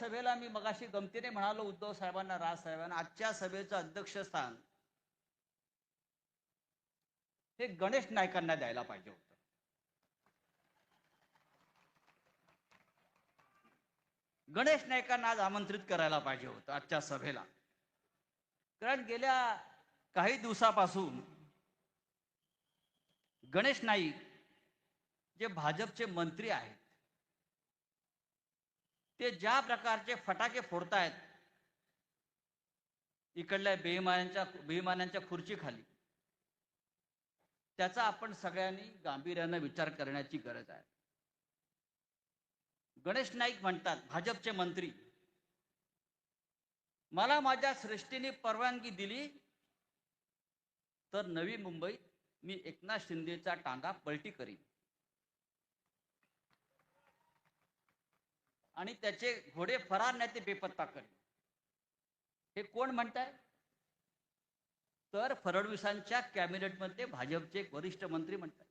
सभेला मी मगाशी गमतीने म्हणालो उद्धव साहेबांना, राज साहेबांना, आजच्या सभेचं अध्यक्षस्थान हे गणेश नाईकांना द्यायला पाहिजे होतं. गणेश नाईकांना आज आमंत्रित करायला पाहिजे होतं आजच्या सभेला. कारण गेल्या काही दिवसापासून गणेश नाईक जे भाजपचे मंत्री आहेत ते ज्या प्रकारचे फटाके फोडतायत इकडल्या बेईमानांच्या खुर्चीखाली, त्याचा आपण सगळ्यांनी गांभीर्याने विचार करण्याची गरज आहे. गणेश नाईक म्हणतात, भाजपचे मंत्री, मला माझ्या सृष्टीने परवानगी दिली तर नवी मुंबईत मी एकनाथ शिंदेचा टांगा पलटी करीन आणि त्याचे घोडे फरार नाही ते बेपत्ता करीन. हे कोण म्हणताय? तर फडणवीसांच्या कॅबिनेटमध्ये भाजपचे एक वरिष्ठ मंत्री म्हणतात.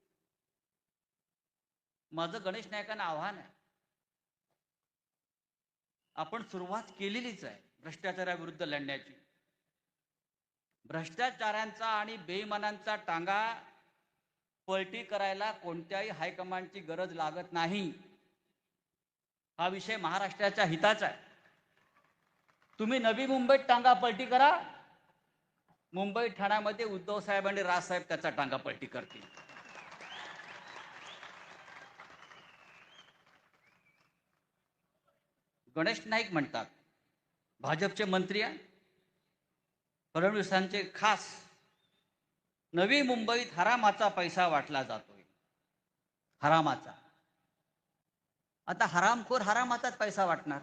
माझं गणेश नाईकांना आव्हान आहे, आपण सुरुवात केलेलीच आहे भ्रष्टाचाराविरुद्ध लढण्याची. भ्रष्टाचारांचा आणि बेईमानांचा टांगा पलटी करायला कोणत्याही हायकमांडची गरज लागत नाही. हा विषय महाराष्ट्राच्या हिताचा आहे. तुम्ही नवी मुंबईत टांगा पलटी करा, मुंबई ठाण्यामध्ये उद्धव साहेब आणि राजसाहेब त्याचा टांगा पलटी करतील. गणेश नाईक म्हणतात, भाजपचे मंत्री आहे, फडणवीसांचे खास, नवी मुंबईत हरामाचा पैसा वाटला जातोय. हरामाचा. आता हरामखोर हरामाचाच पैसा वाटणार.